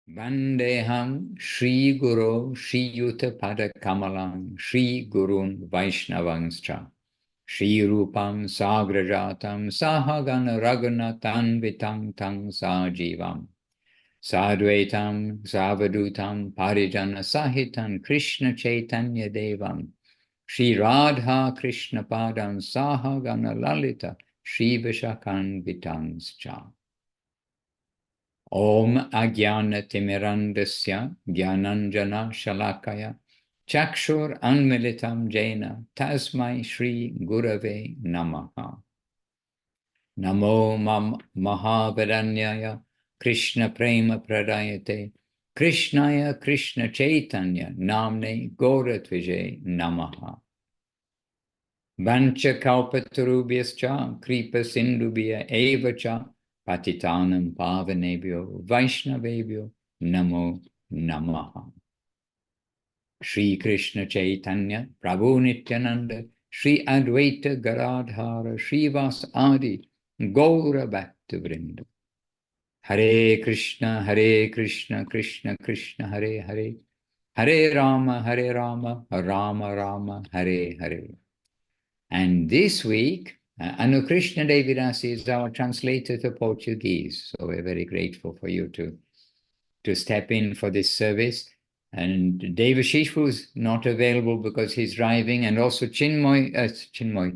Vandeham Shri Guru Shri Yuta Pada Kamalam Shri Gurun Vaishnavanscha Shri Rupam Sagrajatam Sahagana Raghunathan Vitam Tang Sajivam Sadvaitam Savadutam Parijana Sahitam Krishna Chaitanya Devam Shri Radha Krishna Padam Sahagana Lalita Shri Vishakan Vitanscha Om Agyana Timirandasya Gyananjana Shalakaya Chakshur Anmilitam Jaina Tasmai Shri Gurave Namaha Namo Mahavaranyaya Krishna Prema Pradayate Krishnaya Krishna Chaitanya Namne Goratvije Namaha Vancha Kalpatarubhyascha Kripa Sindubhya Evacha Patitanam Pavanebhyo Vaishnavebhyo Namo Namaha Shri Krishna Chaitanya Prabhu Nityananda Shri Advaita Garadhara Srivas Adi Gaura Bhakta Vrinda Hare Krishna Krishna Krishna Hare Hare Hare Rama Rama Rama Hare Hare. And this week, Anu Krishna Devidasi is our translator to Portuguese. So we're very grateful for you to step in for this service. And Devashish was not available because he's driving, and also Chaitanya Moy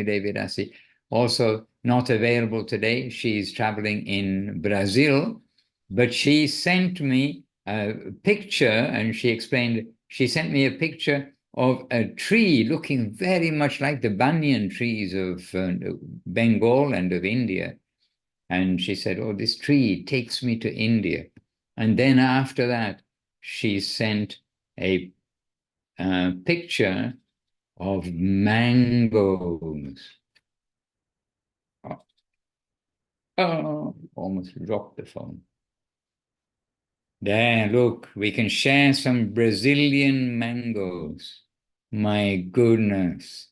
Devidasi, also not available today. She's traveling in Brazil, but she sent me a picture, and she explained, she sent me a picture of a tree looking very much like the banyan trees of Bengal and of India. And she said, oh, this tree takes me to India. And then after that, she sent a picture of mangoes. Oh, almost dropped the phone. There, look, we can share some Brazilian mangoes. My goodness.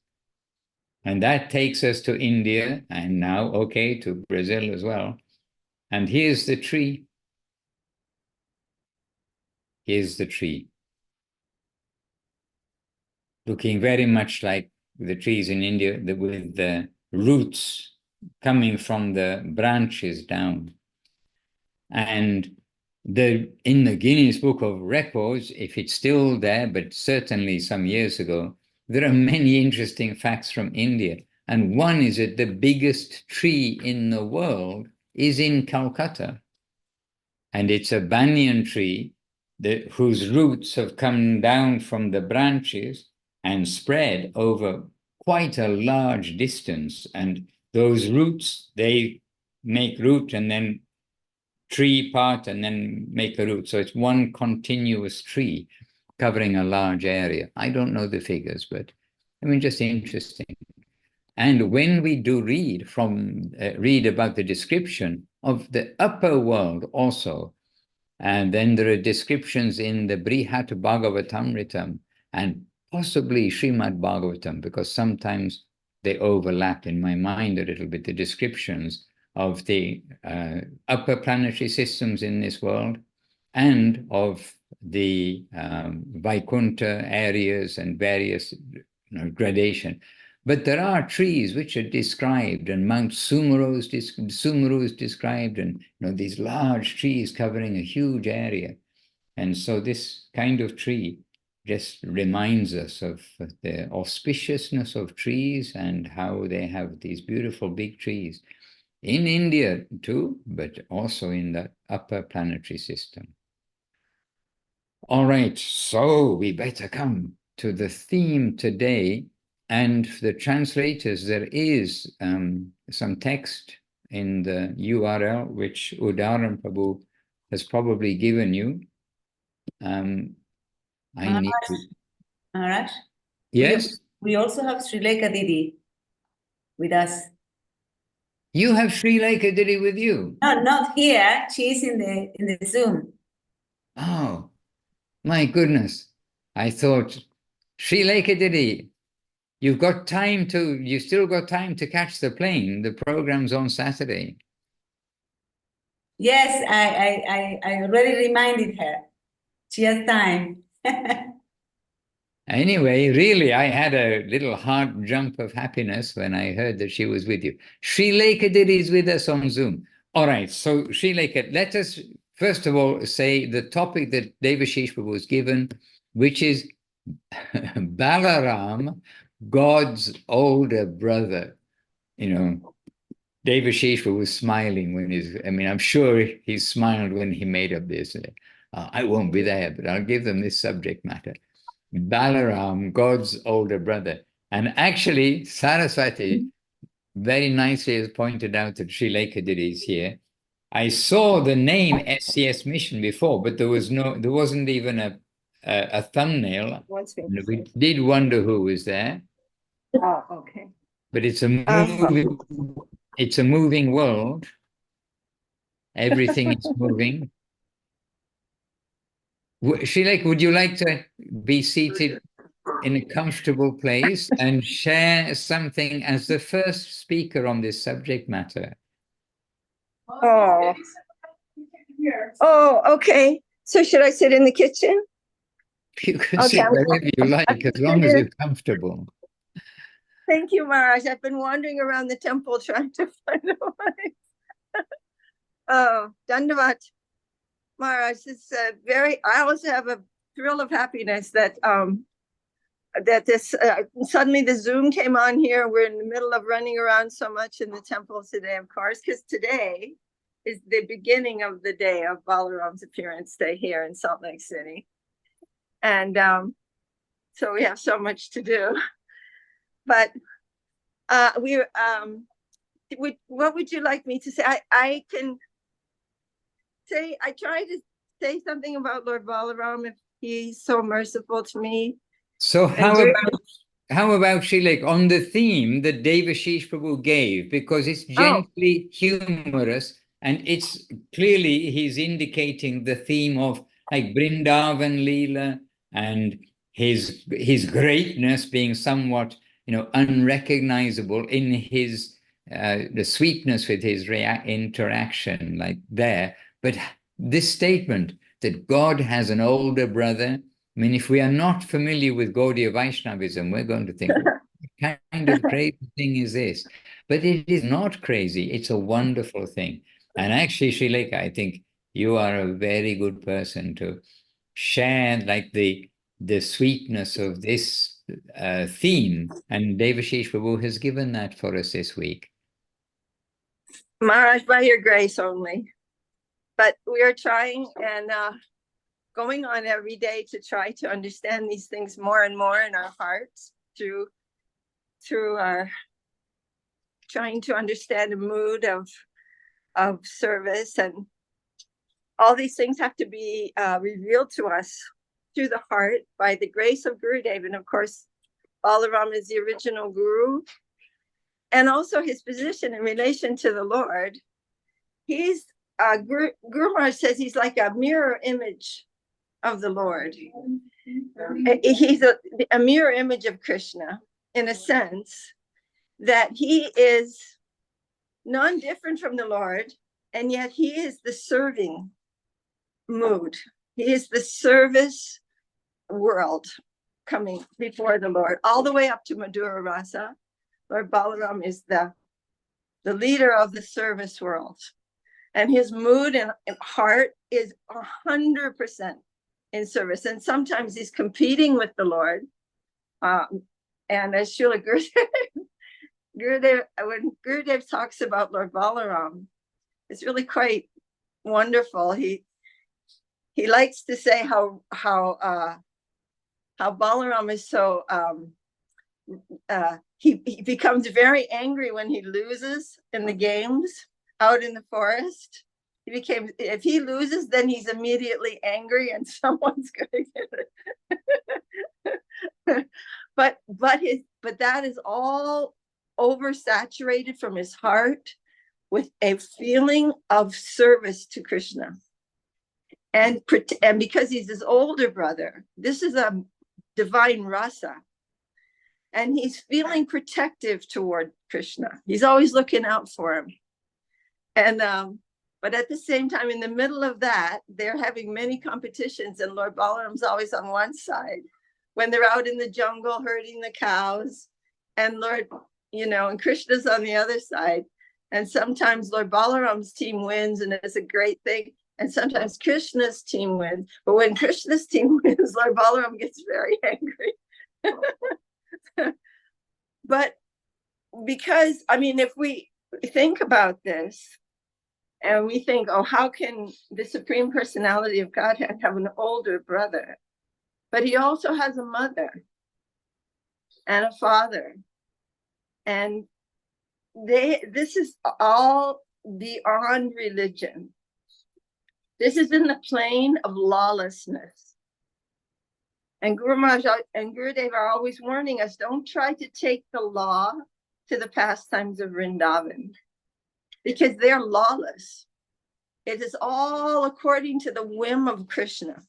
And that takes us to India, and now, okay, to Brazil as well. And here's the tree. Here's the tree. Looking very much like the trees in India, with the roots coming from the branches down. And in the Guinness Book of Records, if it's still there, but certainly some years ago, there are many interesting facts from India. And one is that the biggest tree in the world is in Calcutta. And it's a banyan tree whose roots have come down from the branches and spread over quite a large distance. And those roots, they make root and then tree part and then make a root. So it's one continuous tree covering a large area. I don't know the figures, but I mean, just interesting. And when we do read about the description of the upper world also, and then there are descriptions in the Brihat Bhagavatamritam and possibly Srimad Bhagavatam, because sometimes they overlap in my mind a little bit, the descriptions of the upper planetary systems in this world and of the Vaikuntha areas and various gradation. But there are trees which are described, and Mount Sumeru is described, and these large trees covering a huge area. And so this kind of tree just reminds us of the auspiciousness of trees and how they have these beautiful big trees in India too, but also in the upper planetary system. All right, so we better come to the theme today. And for the translators, there is some text in the URL, which Udaran Prabhu has probably given you. Maharaj? Yes? We also have Srilekha Didi with us. You have Srilekha Didi with you? No, not here. She's in the Zoom. Oh, my goodness. I thought, Srilekha Didi, you still got time to catch the plane. The program's on Saturday. Yes, I already reminded her. She has time. Anyway, really, I had a little heart jump of happiness when I heard that she was with you. Srilekha Didi is with us on Zoom. All right, so Srilekha, let us first of all say the topic that Devashish was given, which is Balaram, God's older brother. You know, Devashish was smiling when I'm sure he smiled when he made up this. I won't be there, but I'll give them this subject matter. Balaram, God's older brother. And actually, Saraswati very nicely has pointed out that Srilekha Didi is here. I saw the name SCS Mission before, but there wasn't even a thumbnail. We did wonder who was there. Oh, okay. But it's a moving world. Everything is moving. Srilekha, would you like to be seated in a comfortable place and share something as the first speaker on this subject matter? Oh, okay. So should I sit in the kitchen? You can sit wherever you like, as long as you're comfortable. Thank you, Maharaj. I've been wandering around the temple trying to find a way. Oh, Dandavat. Maharaj, it's I also have a thrill of happiness that this suddenly the Zoom came on here. We're in the middle of running around so much in the temple today, of course, because today is the beginning of the day of Balaram's appearance day here in Salt Lake City. And so we have so much to do. But what would you like me to say? I can say, I try to say something about Lord Balaram if he's so merciful to me. So how about Srilekha, on the theme that Devashish Prabhu gave, because it's gently humorous, and it's clearly he's indicating the theme of like Vrindavan Leela and his greatness being somewhat, unrecognizable in his the sweetness with his interaction like there. But this statement that God has an older brother, I mean, if we are not familiar with Gaudiya Vaishnavism, we're going to think, what kind of crazy thing is this? But it is not crazy. It's a wonderful thing. And actually, Srilekha, I think you are a very good person to share like the sweetness of this theme. And Devashish Prabhu has given that for us this week. Maharaj, by your grace only. But we are trying and going on every day to try to understand these things more and more in our hearts through our trying to understand the mood of service, and all these things have to be revealed to us through the heart by the grace of Gurudev. And of course, Balaram is the original guru, and also his position in relation to the Lord. He's Guru Maharaj says he's like a mirror image of the Lord. He's a mirror image of Krishna, in a sense that he is non-different from the Lord, and yet he is the serving mood. He is the service world coming before the Lord, all the way up to Madhura Rasa. Lord Balaram is the leader of the service world. And his mood and heart is 100% in service. And sometimes he's competing with the Lord. And as Srila Gurudev, when Gurudev talks about Lord Balaram, it's really quite wonderful. He likes to say how Balaram is so he becomes very angry when he loses in the games out in the forest. If he loses, then he's immediately angry and someone's going to get it. but that is all oversaturated from his heart with a feeling of service to Krishna. And because he's his older brother, this is a divine rasa. And he's feeling protective toward Krishna. He's always looking out for him. And But at the same time, in the middle of that, they're having many competitions, and Lord Balaram's always on one side when they're out in the jungle herding the cows, and and Krishna's on the other side. And sometimes Lord Balaram's team wins, and it's a great thing. And sometimes Krishna's team wins. But when Krishna's team wins, Lord Balaram gets very angry. But because, if we think about this, and we think, oh, how can the Supreme Personality of Godhead have an older brother? But he also has a mother and a father. And this is all beyond religion. This is in the plane of lawlessness. And Guru Maharaj and Gurudev are always warning us, don't try to take the law to the pastimes of Vrindavan, because they're lawless. It is all according to the whim of Krishna,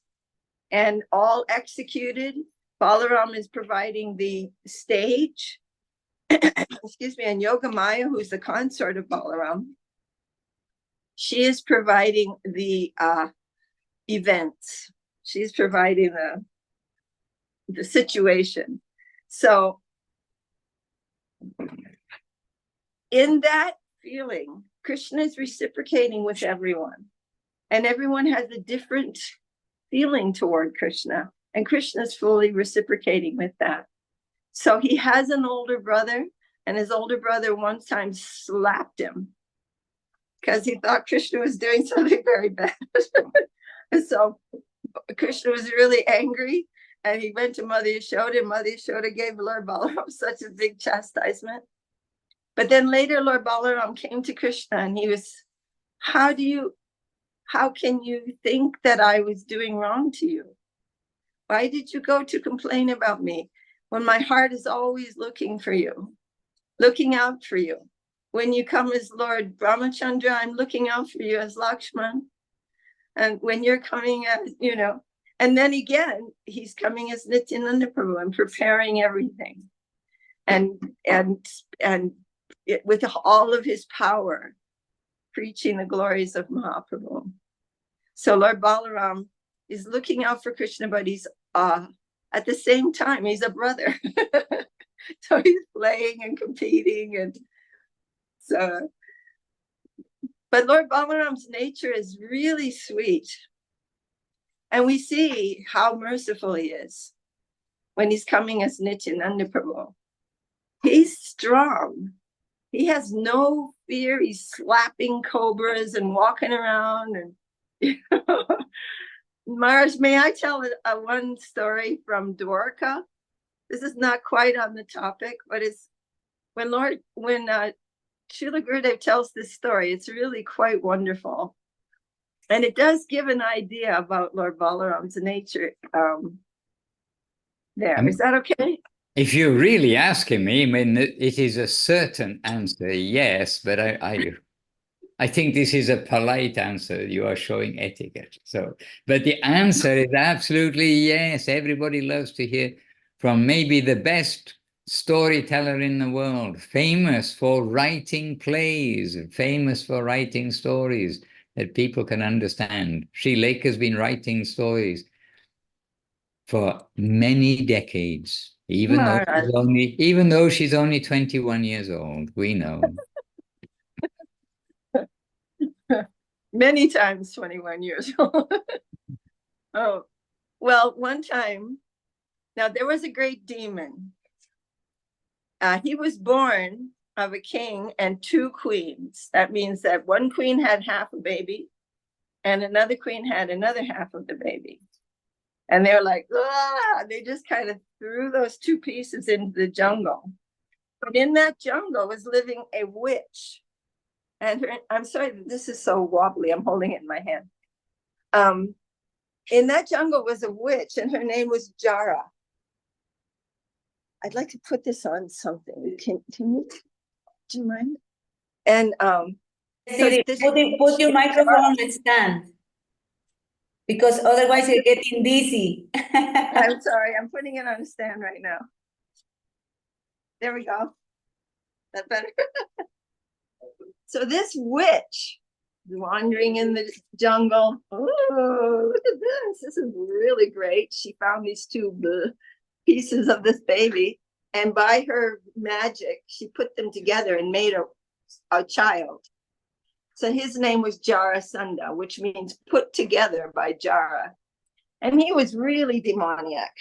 and all executed. Balaram is providing the stage. Excuse me, and Yogamaya, who's the consort of Balaram, she is providing the events. She's providing the situation. So in that feeling, Krishna is reciprocating with everyone, and everyone has a different feeling toward Krishna, and Krishna is fully reciprocating with that. So he has an older brother, and his older brother one time slapped him because he thought Krishna was doing something very bad. And so Krishna was really angry, and he went to Mother Yashoda, and Mother Yashoda gave Lord Balaram such a big chastisement. But then later, Lord Balaram came to Krishna, and he was, how can you think that I was doing wrong to you? Why did you go to complain about me when my heart is always looking for you, looking out for you? When you come as Lord Brahmachandra, I'm looking out for you as Lakshman. And when you're coming as, and then again, he's coming as Nityananda Prabhu and preparing everything. And with all of his power, preaching the glories of Mahaprabhu. So Lord Balaram is looking out for Krishna, but he's at the same time, he's a brother. So he's playing and competing. And so, but Lord Balaram's nature is really sweet. And we see how merciful he is when he's coming as Nityananda Prabhu. He's strong. He has no fear. He's slapping cobras and walking around. And Maharaj, may I tell one story from Dwarka? This is not quite on the topic, but it's when Srila Gurudev tells this story, it's really quite wonderful. And it does give an idea about Lord Balaram's nature there. Is that okay? If you're really asking me, it is a certain answer, yes, but I think this is a polite answer. You are showing etiquette. So, but the answer is absolutely yes. Everybody loves to hear from maybe the best storyteller in the world, famous for writing plays, famous for writing stories that people can understand. Srilekha has been writing stories for many decades, even though she's only 21 years old. We know. Many times 21 years old. Oh, well, one time, now there was a great demon. He was born of a king and two queens. That means that one queen had half a baby and another queen had another half of the baby. And they're like, ah, they just kind of threw those two pieces into the jungle. But in that jungle was living a witch. And I'm sorry, this is so wobbly. I'm holding it in my hand. In that jungle was a witch, and her name was Jara. I'd like to put this on something. Can you? Do you mind? And put your microphone on the stand, because otherwise you're getting dizzy. I'm sorry. I'm putting it on a stand right now. There we go. That better? So this witch wandering in the jungle. Oh, look at this. This is really great. She found these two pieces of this baby. And by her magic, she put them together and made a child. So his name was Jarasandha, which means put together by Jara. And he was really demoniac.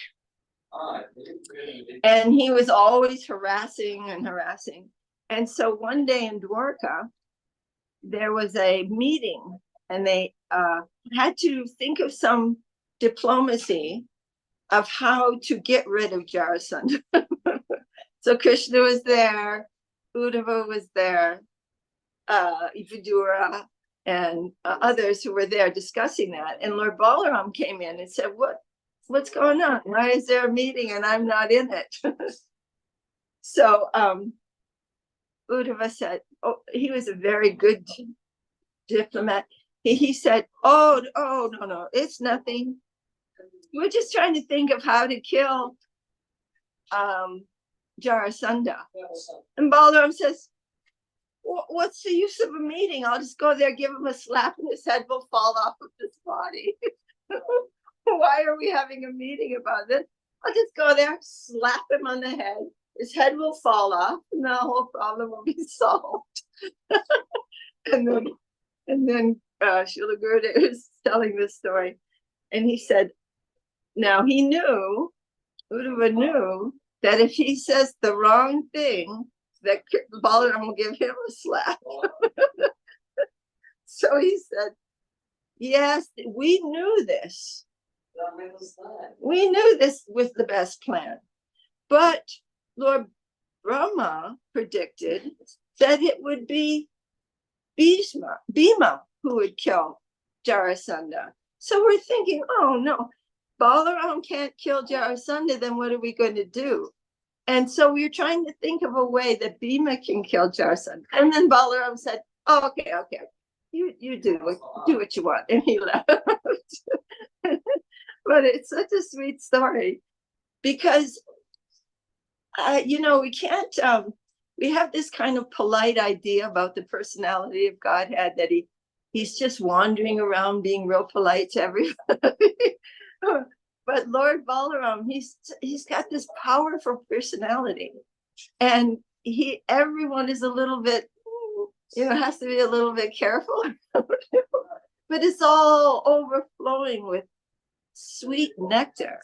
And he was always harassing and harassing. And so one day in Dwarka, there was a meeting, and they had to think of some diplomacy of how to get rid of Jarasandha. So Krishna was there, Uddhava was there, Vidura, and others who were there discussing that. And Lord Balaram came in and said, what's going on? Why is there a meeting and I'm not in it? So Uddhava said, oh, he was a very good diplomat. He said, oh, no, it's nothing. We're just trying to think of how to kill Jarasandha. And Balaram says, what's the use of a meeting? I'll just go there, give him a slap, and his head will fall off of his body. Why are we having a meeting about this? I'll just go there, slap him on the head. His head will fall off, and the whole problem will be solved. and then Srila Gurudev was telling this story, and he said, now he knew, Uddhava knew, that if he says the wrong thing, that Balaram will give him a slap. So he said, yes, we knew this. We knew this was the best plan. But Lord Brahma predicted that it would be Bhima who would kill Jarasandha. So we're thinking, oh no, Balaram can't kill Jarasandha, then what are we going to do? And so we were trying to think of a way that Bhima can kill Jarasandha. And then Balaram said, oh, okay, you do what you want. And he left. But it's such a sweet story because, we can't, we have this kind of polite idea about the personality of Godhead, that he's just wandering around being real polite to everybody. But Lord Balaram, he's got this powerful personality, and everyone is a little bit, has to be a little bit careful. But it's all overflowing with sweet nectar.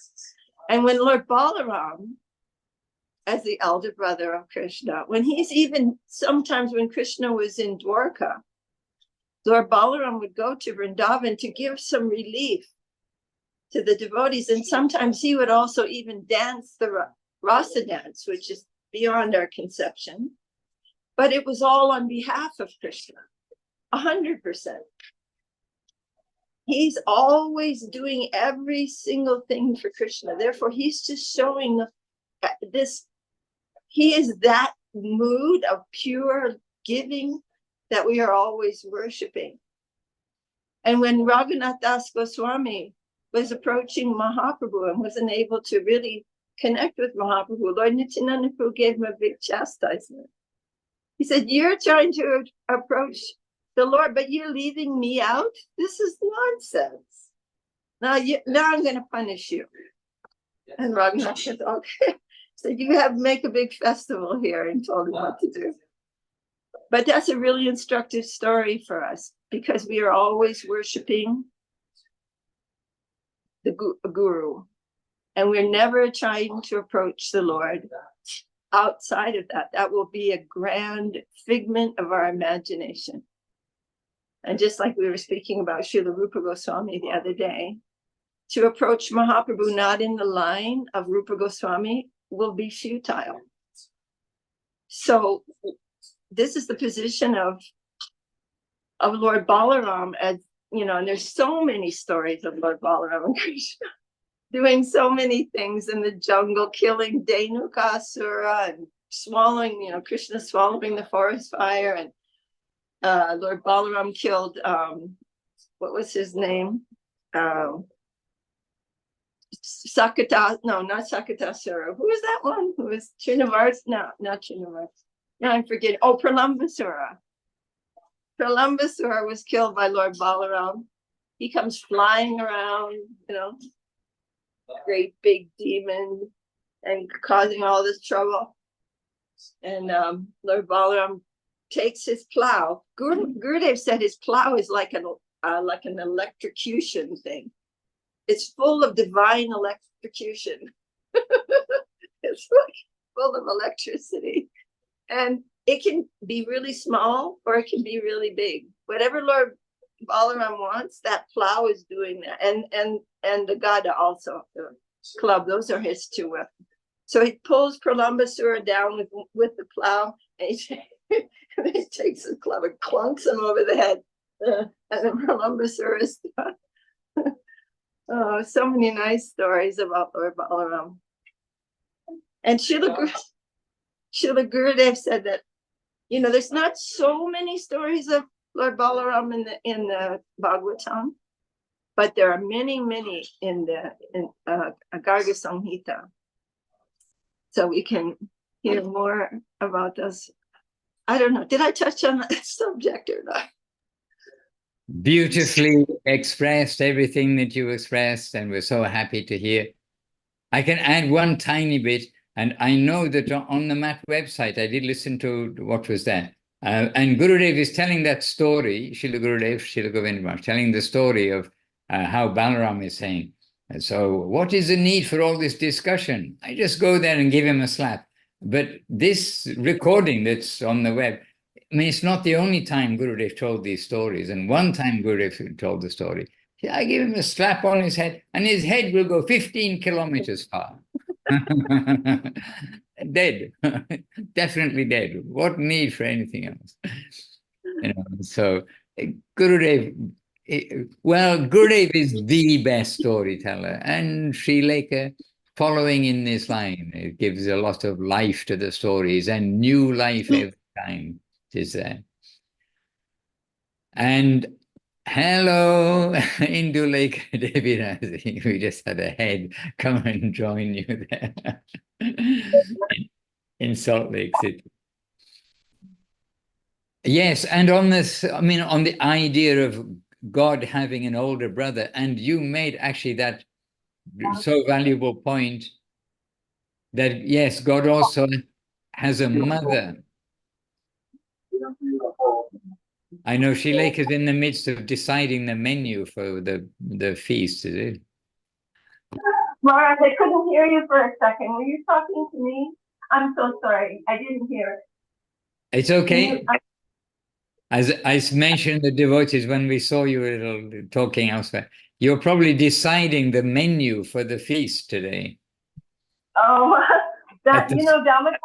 And when Lord Balaram, as the elder brother of Krishna, sometimes when Krishna was in Dwarka, Lord Balaram would go to Vrindavan to give some relief to the devotees. And sometimes he would also even dance the rasa dance, which is beyond our conception. But it was all on behalf of Krishna, 100%. He's always doing every single thing for Krishna. Therefore, he's just showing this. He is that mood of pure giving that we are always worshiping. And when Raghunath Das Goswami was approaching Mahaprabhu and wasn't able to really connect with Mahaprabhu, Lord Nityananda gave him a big chastisement. He said, you're trying to approach the Lord, but you're leaving me out? This is nonsense. Now I'm going to punish you. And Raghunath said, okay. So you make a big festival here, and told him what to do. But that's a really instructive story for us, because we are always worshiping the Guru, and we're never trying to approach the Lord outside of that. That will be a grand figment of our imagination. And just like we were speaking about Srila Rupa Goswami the other day, to approach Mahaprabhu not in the line of Rupa Goswami will be futile. So this is the position of Lord Balaram, as and there's so many stories of Lord Balaram and Krishna doing so many things in the jungle, killing Dhenukasura and swallowing, Krishna swallowing the forest fire, and Lord Balaram killed, what was his name? Not Sakatasura. Who was that one? Who was Trinavars? No, not Trinavars. No, I'm forgetting. Oh, Pralambasura. Pralambasura was killed by Lord Balaram. He comes flying around, great big demon, and causing all this trouble. And Lord Balaram takes his plow. Gurudev said his plow is like an electrocution thing. It's full of divine electrocution. It's like full of electricity. And it can be really small or it can be really big. Whatever Lord Balaram wants, that plow is doing that. And the Gada also, the club, those are his two weapons. So he pulls Pralambasura down with the plow, and he takes the club and clunks him over the head. And then Pralambasura is done. Oh, so many nice stories about Lord Balaram. And Srila Gurudev said that, there's not so many stories of Lord Balaram in the Bhagavatam, but there are many, many in Garga Samhita. So we can hear more about this. I don't know. Did I touch on that subject or not? Beautifully expressed everything that you expressed, and we're so happy to hear. I can add one tiny bit, and I know that on the Math website, I did listen to what was that. And Gurudev is telling that story, Srila Gurudev, Srila Govinda Maharaj, telling the story of how Balaram is saying, so what is the need for all this discussion? I just go there and give him a slap. But this recording that's on the web, I mean, it's not the only time Gurudev told these stories. And one time Gurudev told the story, I give him a slap on his head, and his head will go 15 kilometers far. Dead. Definitely dead. What need for anything else? So Gurudev, Gurudev is the best storyteller, and Srilekha following in this line. It gives a lot of life to the stories, and new life every time it is there. And hello, Indulekha Devi. We just had a head come and join you there in Salt Lake City. Yes, and on this, on the idea of God having an older brother, and you made actually that so valuable point that, yes, God also has a mother. I know Srilekha is in the midst of deciding the menu for the feast, is it? Maharaj, I couldn't hear you for a second. Were you talking to me? I'm so sorry. I didn't hear it. It's okay. As I mentioned, the devotees, when we saw you talking elsewhere, you're probably deciding the menu for the feast today. Oh, Dhamma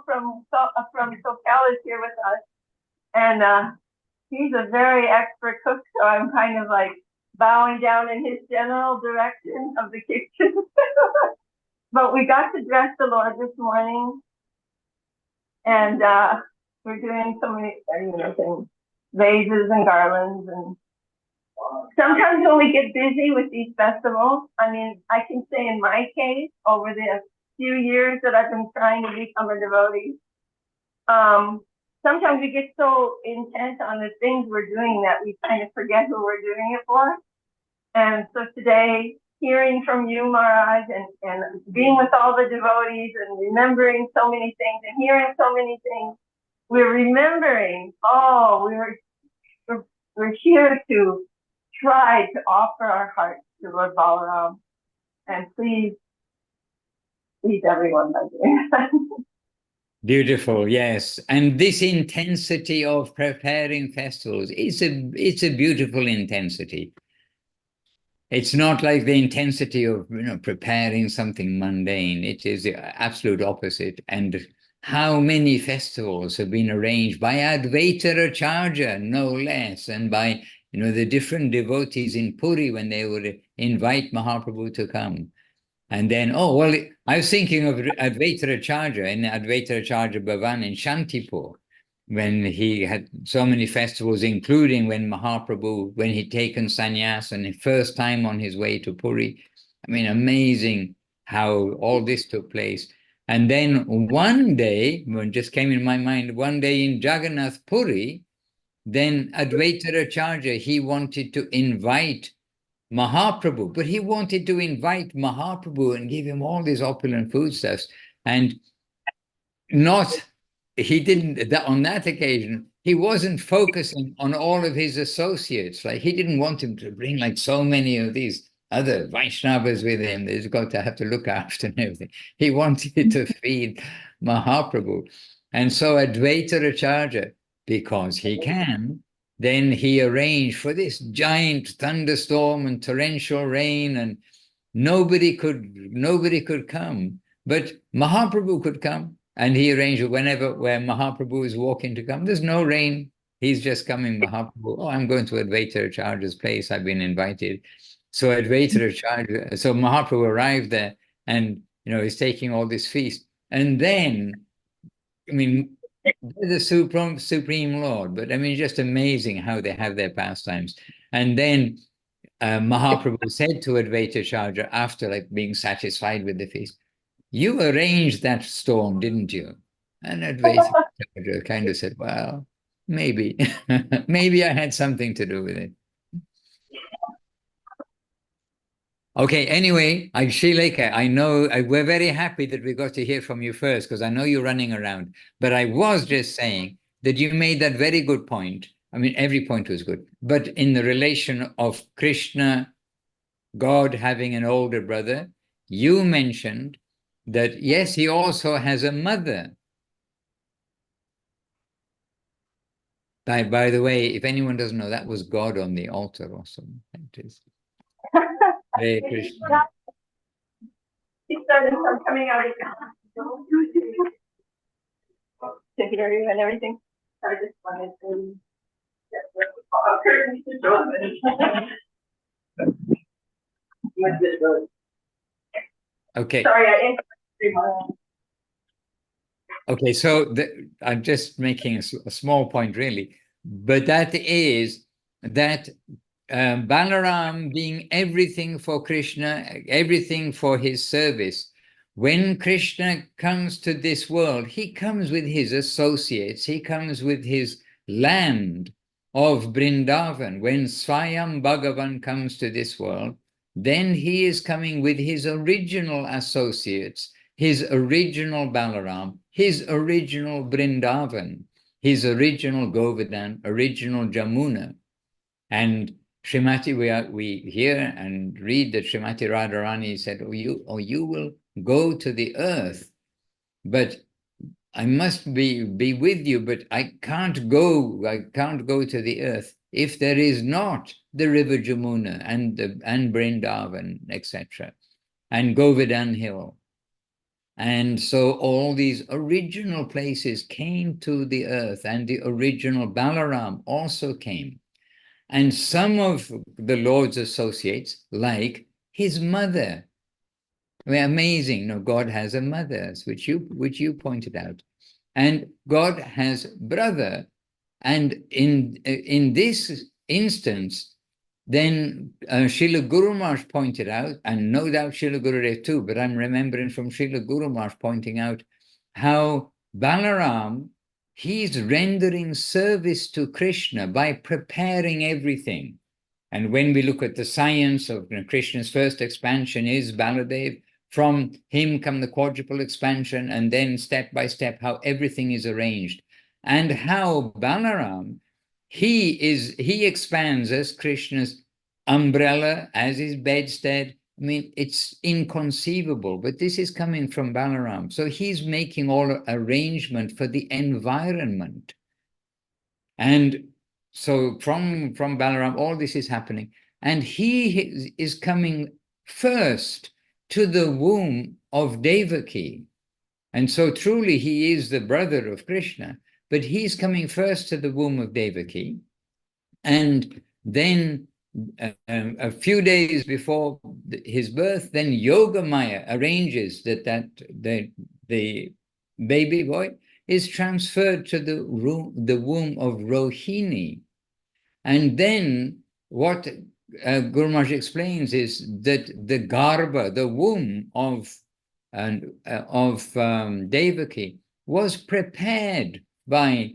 from SoCal is here with us, and he's a very expert cook, so I'm kind of like bowing down in his general direction of the kitchen. But we got to dress the Lord this morning, and we're doing so many things, vases and garlands. And sometimes when we get busy with these festivals, I can say in my case, over the few years that I've been trying to become a devotee, sometimes we get so intent on the things we're doing that we kind of forget who we're doing it for. And so today, hearing from you, Maharaj, and being with all the devotees and remembering so many things and hearing so many things, we're remembering, we're here to try to offer our hearts to Lord Balaram. And please everyone by doing that. Beautiful, yes. And this intensity of preparing festivals, it's a beautiful intensity. It's not like the intensity of preparing something mundane. It is the absolute opposite. And how many festivals have been arranged by Advaita Acharya, no less, and by the different devotees in Puri when they would invite Mahaprabhu to come. And then, I was thinking of Advaita Acharya in Advaita Acharya Bhavan in Shantipur, when he had so many festivals, including when Mahaprabhu, when he'd taken sannyas and the first time on his way to Puri. Amazing how all this took place. And then one day, when just came in my mind, one day in Jagannath Puri, then Advaita Acharya, he wanted to invite Mahaprabhu, but he wanted to invite Mahaprabhu and give him all these opulent foodstuffs, and he didn't, on that occasion, he wasn't focusing on all of his associates. Like, he didn't want him to bring like so many of these other Vaishnavas with him. They've got to have to look after and everything. He wanted to feed Mahaprabhu. And so Advaita Acharya, because he can, then he arranged for this giant thunderstorm and torrential rain, and nobody could come, but Mahaprabhu could come. And he arranged where Mahaprabhu is walking to come. There's no rain. He's just coming, Mahaprabhu. Oh, I'm going to Advaita Acharya's place. I've been invited. So Advaita Acharya, so Mahaprabhu arrived there, and he's taking all this feast. And then, I mean, the Supreme Lord, but I mean, just amazing how they have their pastimes. And then Mahaprabhu said to Advaita Acharya, after like being satisfied with the feast, "You arranged that storm, didn't you?" And Advaita Acharya kind of said, "Well, maybe, maybe I had something to do with it." Okay, anyway, Srilekha, I know we're very happy that we got to hear from you first, because I know you're running around. But I was just saying that you made that very good point. I mean, every point was good. But in the relation of Krishna, God having an older brother, you mentioned that, yes, he also has a mother. By the way, if anyone doesn't know, that was God on the altar also. That is. Hare Krishna. He started from coming out to hear you and everything. I just wanted to get the Okay. Sorry, I interrupted. Okay, so I'm just making a small point, really, but that is that Balaram being everything for Krishna, everything for his service, when Krishna comes to this world, he comes with his associates, he comes with his land of Vrindavan. When Swayam Bhagavan comes to this world, then he is coming with his original associates, his original Balaram, his original Vrindavan, his original Govardhan, original Jamuna. And Srimati, we hear and read that Srimati Radharani said, you will go to the earth, but I must be with you, but I can't go to the earth if there is not the river Jamuna and Vrindavan, etc., and Govardhan Hill. And so all these original places came to the earth, and the original Balaram also came. And some of the Lord's associates, like his mother, amazing. No, God has a mother, which you pointed out, and God has brother. And in this instance, then Srila Guru Maharaj pointed out, and no doubt Srila Gurudev too, but I'm remembering from Srila Guru Maharaj pointing out how Balaram, he's rendering service to Krishna by preparing everything. And when we look at the science of Krishna's first expansion is Baladev, from him come the quadruple expansion, and then step by step how everything is arranged. And how Balaram, he expands as Krishna's umbrella, as his bedstead. I mean, it's inconceivable, but this is coming from Balaram. So he's making all arrangement for the environment. And so from Balaram, all this is happening. And he is coming first to the womb of Devaki. And so truly he is the brother of Krishna, but he's coming first to the womb of Devaki. And then a few days before his birth, then Yogamaya arranges that the baby boy is transferred to the womb of Rohini. And then what Guru Maharaj explains is that the Garbha, the womb of Devaki, was prepared by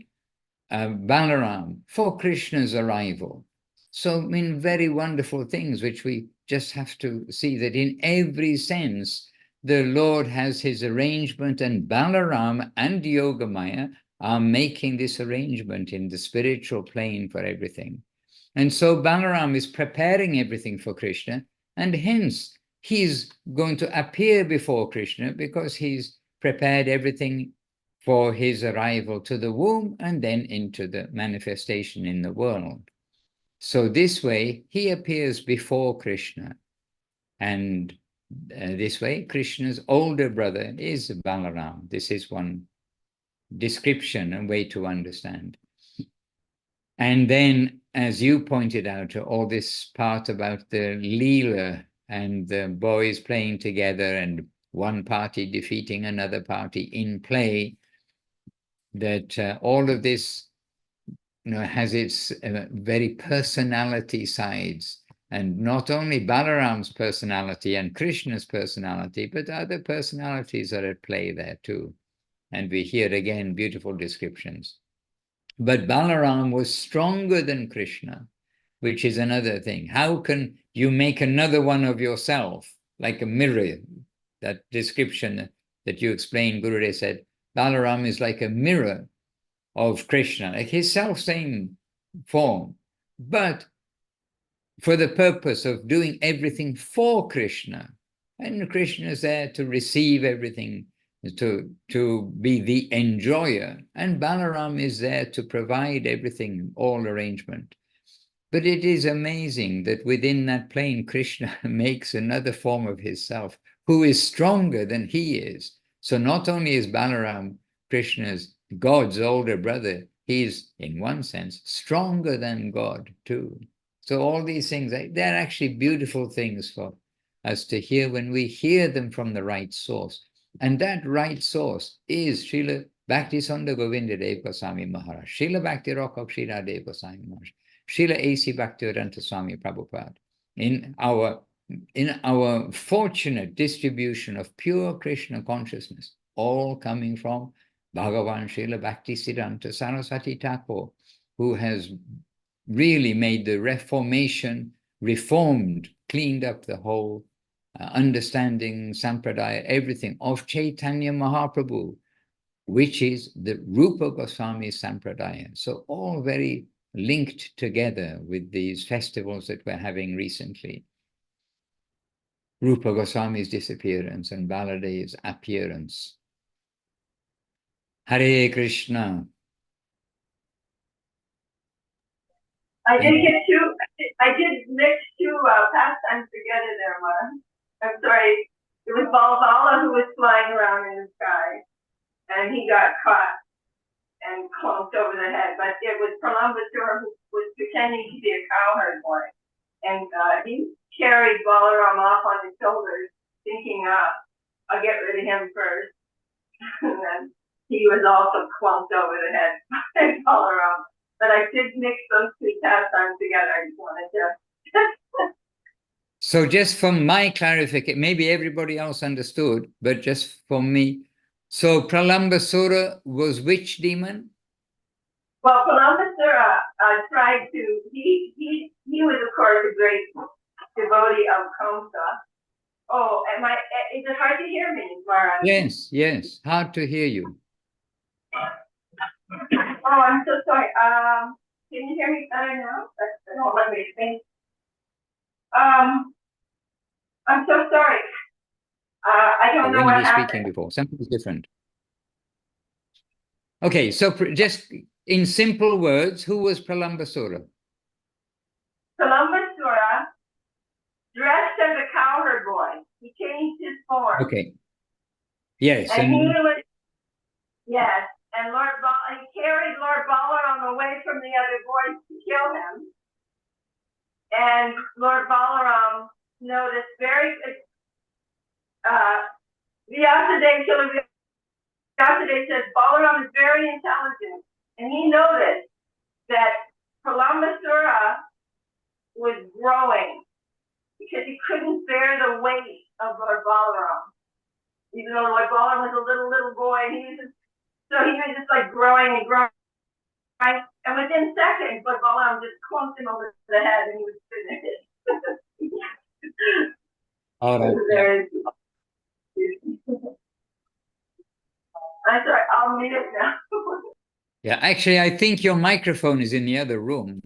Balaram for Krishna's arrival. So, I mean, very wonderful things which we just have to see that in every sense, the Lord has his arrangement, and Balaram and Yogamaya are making this arrangement in the spiritual plane for everything. And so Balaram is preparing everything for Krishna, and hence he's going to appear before Krishna because he's prepared everything for his arrival to the womb and then into the manifestation in the world. So this way, he appears before Krishna. And this way, Krishna's older brother is Balaram. This is one description and way to understand. And then, as you pointed out, all this part about the Leela and the boys playing together and one party defeating another party in play, that all of this has its very personality sides, and not only Balaram's personality and Krishna's personality, but other personalities are at play there too. And we hear again beautiful descriptions. But Balaram was stronger than Krishna, which is another thing. How can you make another one of yourself, like a mirror? That description that you explained, Gurudev said, Balaram is like a mirror of Krishna, like his self-same form, but for the purpose of doing everything for Krishna. And Krishna is there to receive everything, to be the enjoyer. And Balaram is there to provide everything, all arrangement. But it is amazing that within that plane, Krishna makes another form of his self, who is stronger than he is. So not only is Balaram Krishna's, God's older brother, he is, in one sense, stronger than God too. So all these things, they're actually beautiful things for us to hear when we hear them from the right source. And that right source is Srila Bhakti Sunda Govinda Dev Goswami Maharaj, Srila Bhakti Rock of Srila Dev Goswami Maharaj, Srila A.C. Bhaktivedanta Swami Prabhupada. In our fortunate distribution of pure Krishna consciousness, all coming from Bhagavan Srila Bhakti Siddhanta Saraswati Thakur, who has really made the reformation, reformed, cleaned up the whole understanding, sampradaya, everything of Chaitanya Mahaprabhu, which is the Rupa Goswami Sampradaya. So all very linked together with these festivals that we're having recently. Rupa Goswami's disappearance and Baladev's appearance. Hare Krishna. I did mix two pastimes together there, Mara. I'm sorry. It was Balabala who was flying around in the sky, and he got caught and clunked over the head. But it was Pralambasura who was pretending to be a cowherd boy, and he carried Balaram off on his shoulders, thinking, I'll get rid of him first. And then he was also clunked over the head by Balaram. But I did mix those two pastimes together. I just wanted to. So just from my clarification, maybe everybody else understood, but just for me. So Pralambasura was which demon? Well, Pralambasura tried to, he was of course a great devotee of Kamsa. Oh, is it hard to hear me, Maharaj? Yes, hard to hear you. Oh, I'm so sorry. Can you hear me better now? That won't let me think. I'm so sorry. I don't know what happened. Speaking before, something is different. Okay, so just in simple words, who was Pralambasura? Pralambasura dressed as a cowherd boy. He changed his form. Okay. Yes. And he was, yes. And he carried Lord Balaram away from the other boys to kill him. And Lord Balaram noticed Vyasadeva says Balaram is very intelligent. And he noticed that Pralambasura was growing because he couldn't bear the weight of Lord Balaram. Even though Lord Balaram was a little boy, so he was just like growing and growing Right, and within seconds, but Balaram just clumped him over the head and he was finished. All right. I'm sorry, I'll mute it now. Yeah, actually, I think your microphone is in the other room.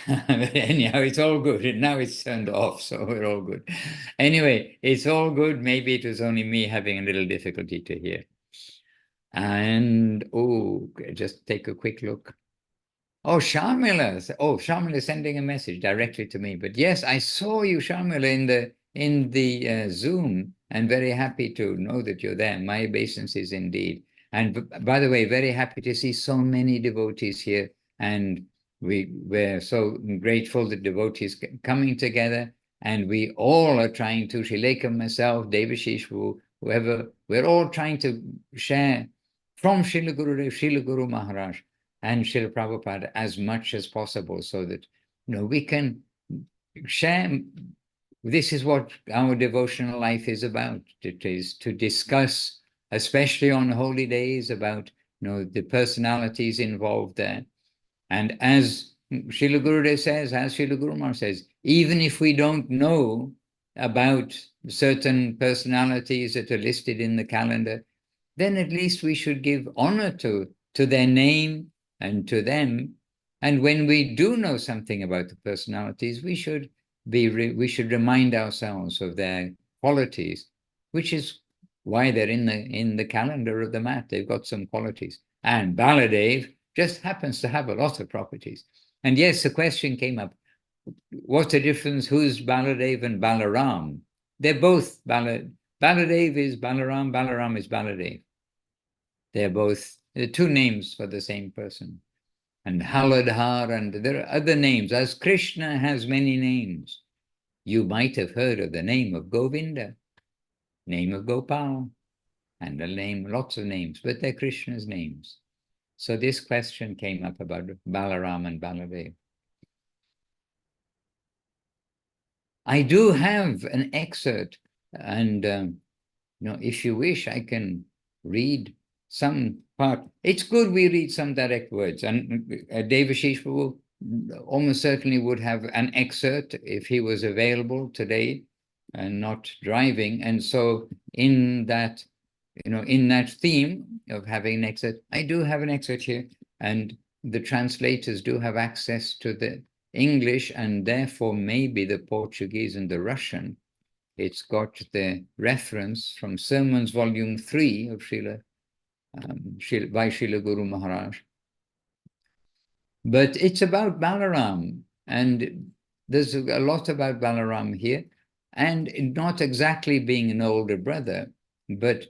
Anyhow, it's all good. Now it's turned off, so we're all good. Anyway, it's all good. Maybe it was only me having a little difficulty to hear. And, oh, just take a quick look. Oh, Sharmila. Oh, Sharmila sending a message directly to me. But yes, I saw you, Sharmila, in the Zoom, and very happy to know that you're there. My obeisances indeed. And by the way, very happy to see so many devotees here. And we're so grateful that devotees coming together. And we all are trying to, Srilekha, myself, Devashish, whoever, we're all trying to share from Srila Gurudev, Srila Guru Maharaj, and Srila Prabhupada as much as possible, so that we can share. This is what our devotional life is about. It is to discuss, especially on holy days, about the personalities involved there. And as Srila Gurudev says, as Srila Guru Maharaj says, even if we don't know about certain personalities that are listed in the calendar, then at least we should give honor to their name and to them. And when we do know something about the personalities, we should remind ourselves of their qualities, which is why they're in the calendar of the mat. They've got some qualities. And Baladev just happens to have a lot of properties. And yes, the question came up, what's the difference? Who's Baladev and Balaram? They're both Baladev is Balaram, Balaram is Baladev. They're both two names for the same person. And Haladhar, and there are other names. As Krishna has many names, you might have heard of the name of Govinda, name of Gopal, and a name, lots of names, but they're Krishna's names. So this question came up about Balaram and Baladev. I do have an excerpt, and if you wish, I can read some part. It's good we read some direct words, and Devashish almost certainly would have an excerpt if he was available today and not driving. And so in that, in that theme of having an excerpt, I do have an excerpt here, and the translators do have access to the English and therefore maybe the Portuguese and the Russian. It's got the reference from Sermons, Volume 3 of Srila by Srila Guru Maharaj. But it's about Balaram, and there's a lot about Balaram here, and not exactly being an older brother, but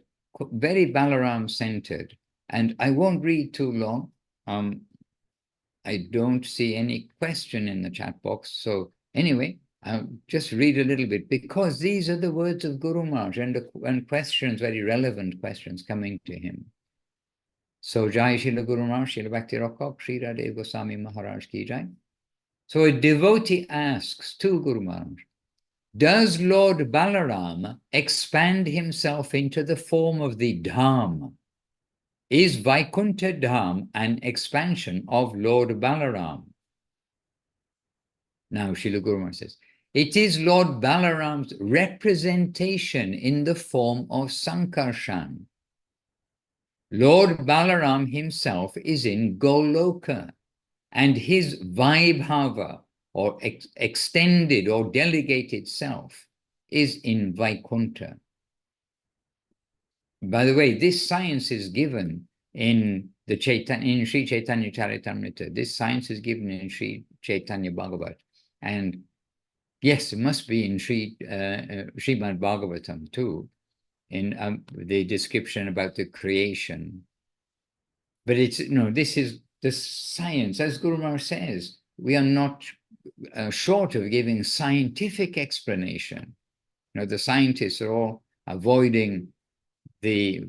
very Balaram-centered. And I won't read too long. I don't see any question in the chat box. So anyway, I'll just read a little bit, because these are the words of Guru Maharaj, and questions, very relevant questions coming to him. So Jai Srila Guru Maharaj, Srila Bhakti Rakab, Sri Radha Goswami Maharaj ki Jai. So a devotee asks to Guru Maharaj, does Lord Balaram expand himself into the form of the Dham? Is Vaikuntha Dham an expansion of Lord Balaram? Now Srila Guru Maharaj says, it is Lord Balaram's representation in the form of Sankarshan. Lord Balaram himself is in Goloka, and his Vaibhava, or extended or delegated self, is in Vaikuntha. By the way, this science is given in Sri Chaitanya Charitamrita. This science is given in Sri Chaitanya Bhagavat. And yes, it must be in Srimad Bhagavatam too, in the description about the creation. But it's, this is the science. As Guru Maharaj says, we are not short of giving scientific explanation. The scientists are all avoiding the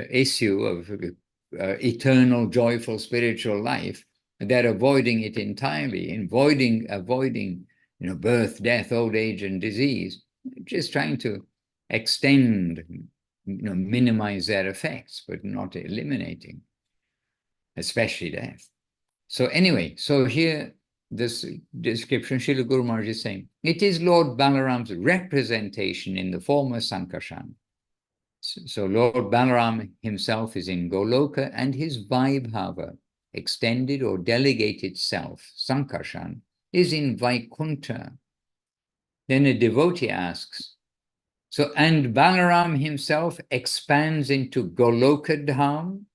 issue of eternal, joyful, spiritual life. They're avoiding it entirely, avoiding birth, death, old age, and disease, just trying to extend minimize their effects, but not eliminating, especially death. So anyway, so here, this description, Srila Guru Maharaj is saying, it is Lord Balaram's representation in the form of Sankarshan. So Lord Balaram himself is in Goloka, and his Vaibhava, extended or delegated self, Sankarshan, is in Vaikuntha. Then a devotee asks, so, and Balaram himself expands into Goloka Dham?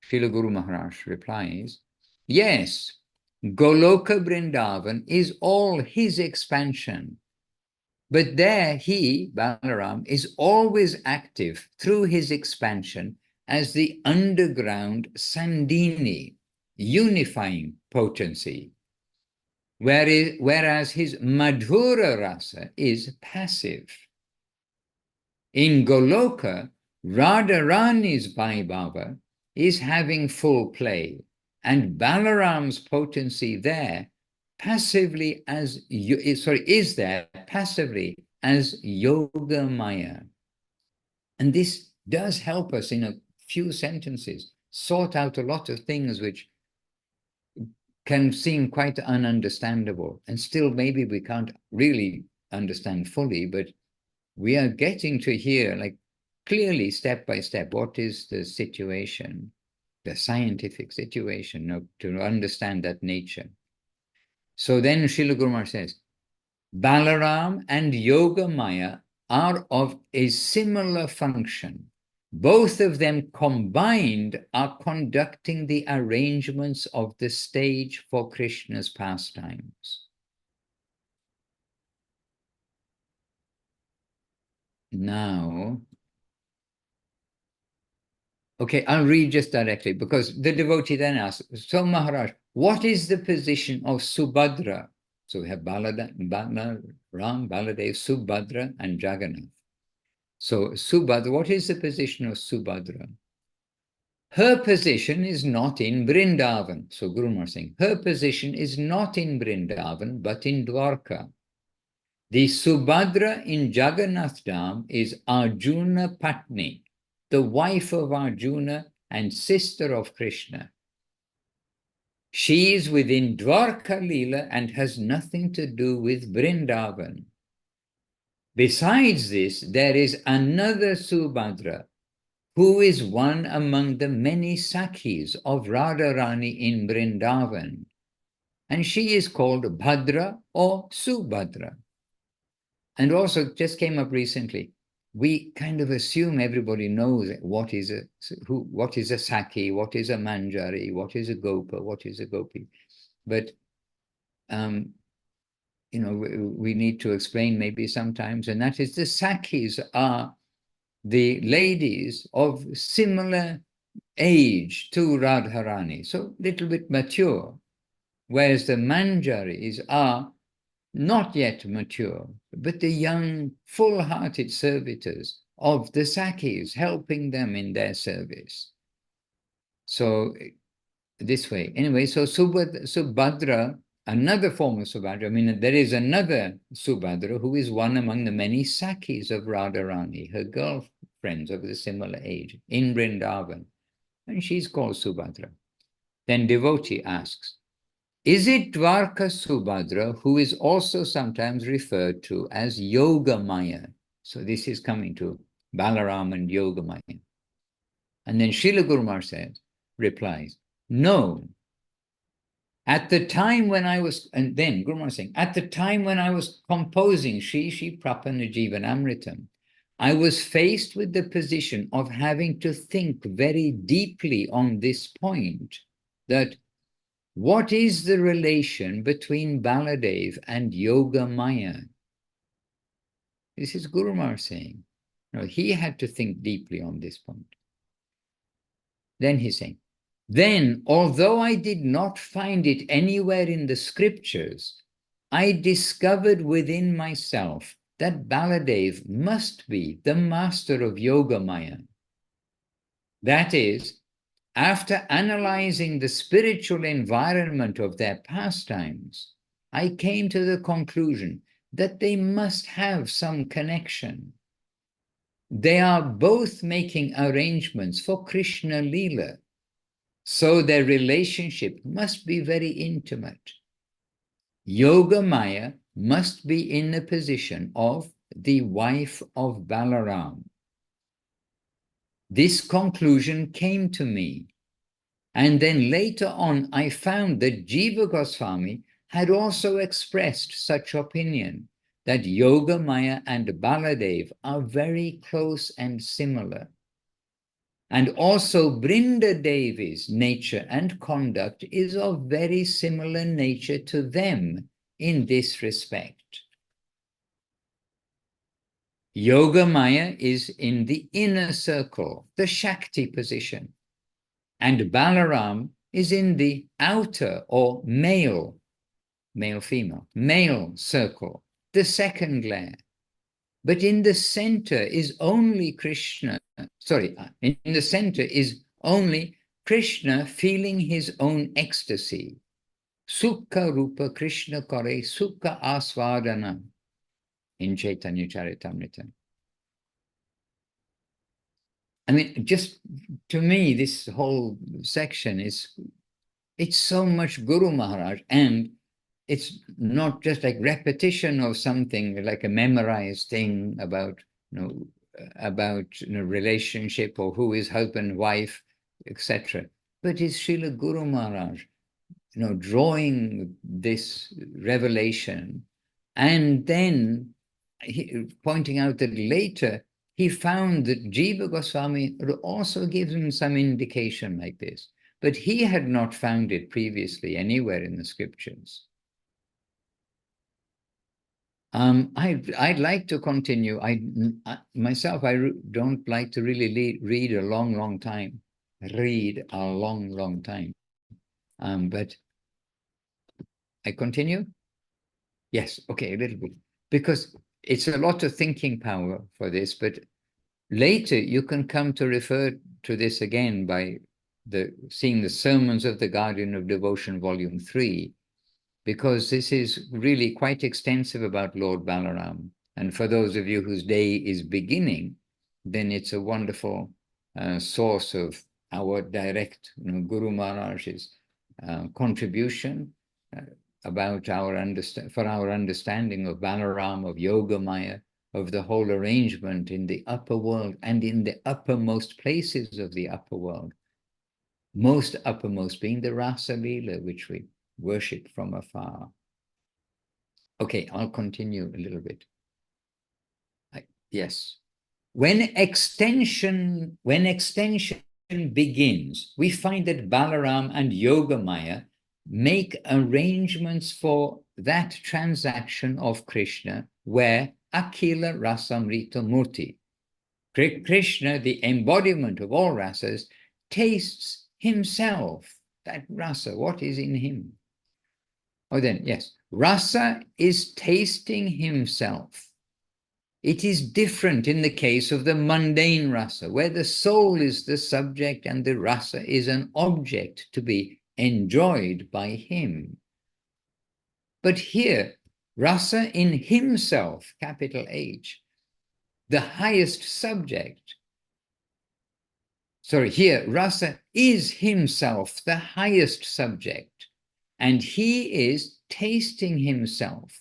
Srila Guru Maharaj replies, yes, Goloka Vrindavan is all his expansion. But there he, Balaram, is always active through his expansion as the underground Sandini, unifying potency, whereas his Madhura Rasa is passive. In Goloka, Radharani's Vaibhava is having full play, and Balaram's potency there is there passively as Yoga Maya. And this does help us in a few sentences sort out a lot of things which can seem quite ununderstandable, and still maybe we can't really understand fully, but we are getting to hear, like, clearly, step by step, what is the situation, the scientific situation, to understand that nature. So then Srila Guru Maharaj says, Balaram and Yoga Maya are of a similar function. Both of them combined are conducting the arrangements of the stage for Krishna's pastimes. Now, okay, I'll read just directly, because the devotee then asks, so Maharaj, what is the position of Subhadra? So we have Balaram, Baladev, Subhadra, and Jagannath. So Subhadra, what is the position of Subhadra? Her position is not in Vrindavan. So Guru Maharaj is saying, her position is not in Vrindavan, but in Dwarka. The Subhadra in Jagannath Dham is Arjuna Patni, the wife of Arjuna and sister of Krishna. She is within Dwarka Leela and has nothing to do with Vrindavan. Besides this, there is another Subhadra, who is one among the many Sakhis of Radharani in Vrindavan, and she is called Bhadra or Subhadra. And also, just came up recently, we kind of assume everybody knows what is a Sakhi, what is a Manjari, what is a Gopa, what is a Gopi. But, we need to explain maybe sometimes, and that is the Sakhis are the ladies of similar age to Radharani, so a little bit mature, whereas the Manjaris are not yet mature, but the young, full-hearted servitors of the Sakhis, helping them in their service. So this way. Anyway, so Subhadra, another form of Subhadra, there is another Subhadra who is one among the many Sakhis of Radharani, her girlfriends of the similar age, in Vrindavan, and she's called Subhadra. Then devotee asks, is it Dwarka Subhadra who is also sometimes referred to as Yoga Maya? So this is coming to Balaram and Yoga Maya. And then Srila Guru Maharaj replies, no. At the time when I was, and then Guru Maharaj saying, at the time when I was composing Shri Prapana Jivanamritam, I was faced with the position of having to think very deeply on this point, that what is the relation between Baladev and Yoga Maya? This is Guru Maharaj saying. No, he had to think deeply on this point. Then he's saying, then, although I did not find it anywhere in the scriptures, I discovered within myself that Baladev must be the master of Yoga Maya. That is, after analyzing the spiritual environment of their pastimes, I came to the conclusion that they must have some connection. they are both making arrangements for Krishna Leela. So their relationship must be very intimate. Yoga Maya must be in the position of the wife of Balaram. This conclusion came to me. And then later on, I found that Jiva Goswami had also expressed such opinion, that Yoga Maya and Baladev are very close and similar. And also Brinda Devi's nature and conduct is of very similar nature to them in this respect. Yoga Maya is in the inner circle, the Shakti position, and Balaram is in the outer or male circle, the second layer. But in the center is only Krishna. In the center is only Krishna feeling his own ecstasy. Sukha Rupa Krishna Kare Sukha Asvadana in Chaitanya Charitamrita. I mean, just to me, this whole section it's so much Guru Maharaj, and it's not just like repetition of something like a memorized thing about, relationship or who is husband, wife, etc. But it's Srila Guru Maharaj, drawing this revelation, and then pointing out that later he found that Jiva Goswami also gives him some indication like this, but he had not found it previously anywhere in the scriptures. I'd like to continue. Myself, I don't like to really read a long time. But I continue? Yes, okay, a little bit. Because it's a lot of thinking power for this, but later you can come to refer to this again by seeing the Sermons of the Guardian of Devotion, Volume 3, because this is really quite extensive about Lord Balaram. And for those of you whose day is beginning, then it's a wonderful source of our direct Guru Maharaj's contribution about our understanding of Balaram, of Yoga Maya, of the whole arrangement in the upper world and in the uppermost places of the upper world. Most uppermost being the Rasa Leela, which we worship from afar. Okay, I'll continue a little bit. Yes. When extension begins, we find that Balaram and Yoga Maya make arrangements for that transaction of Krishna where Akila Rasamrita Murti, Krishna, the embodiment of all rasas, tastes himself, that rasa, what is in him. Oh, then, yes, rasa is tasting himself. It is different in the case of the mundane rasa, where the soul is the subject and the rasa is an object to be enjoyed by him. But here, rasa in himself, capital H, the highest subject. Here, rasa is himself the highest subject, and he is tasting himself.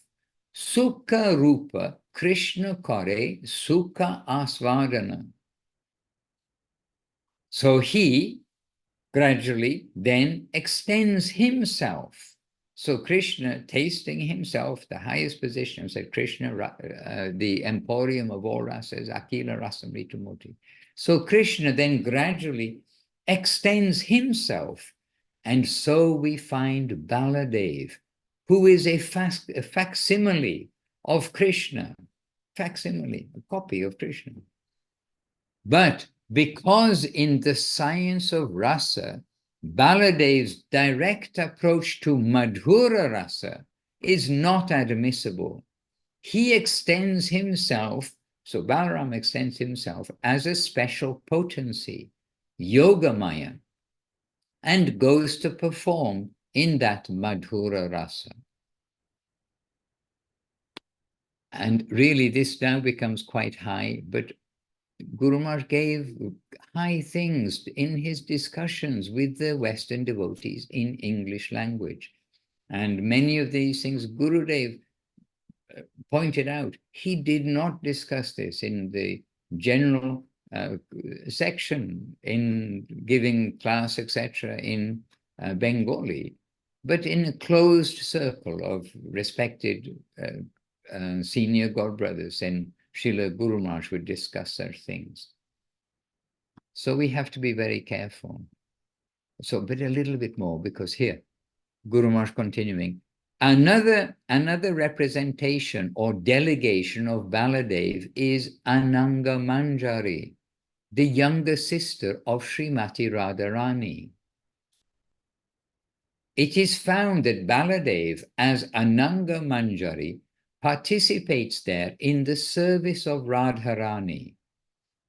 Sukha Rupa Krishna Kare Sukha Asvadana. So he gradually then extends himself. So Krishna tasting himself, the highest position, said Krishna, the emporium of all rasas, Akila Rasamrita Murti. So Krishna then gradually extends himself, and so we find Baladev, who is a facsimile of Krishna, a copy of Krishna. But because in the science of rasa, Baladev's direct approach to Madhura rasa is not admissible, he extends himself, so Balaram extends himself as a special potency, Yoga Maya, and goes to perform in that Madhura rasa. And really this now becomes quite high, but Guru Maharaj gave high things in his discussions with the Western devotees in English language. And many of these things Gurudev pointed out, he did not discuss this in the general section in giving class, etc., in Bengali, but in a closed circle of respected senior godbrothers, and Srila Guru Maharaj would discuss such things. So we have to be very careful. So, but a little bit more, because here, Guru Maharaj continuing, another representation or delegation of Baladev is Ananga Manjari, the younger sister of Srimati Radharani. It is found that Baladev, as Ananga Manjari, participates there in the service of Radharani,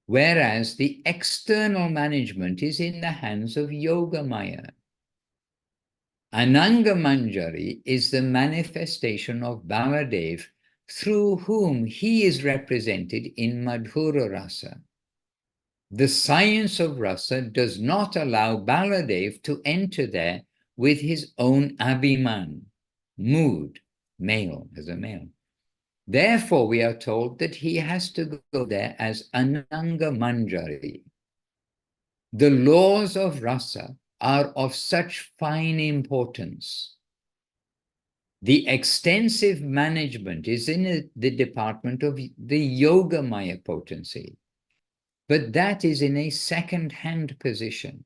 whereas the external management is in the hands of Yogamaya. Ananga Manjari is the manifestation of Baladev, through whom he is represented in Madhura Rasa. The science of rasa does not allow Baladev to enter there with his own abhiman, mood, male, as a male. Therefore, we are told that he has to go there as Ananga Manjari. The laws of rasa are of such fine importance. The extensive management is in the department of the Yogamaya potency, but that is in a second-hand position.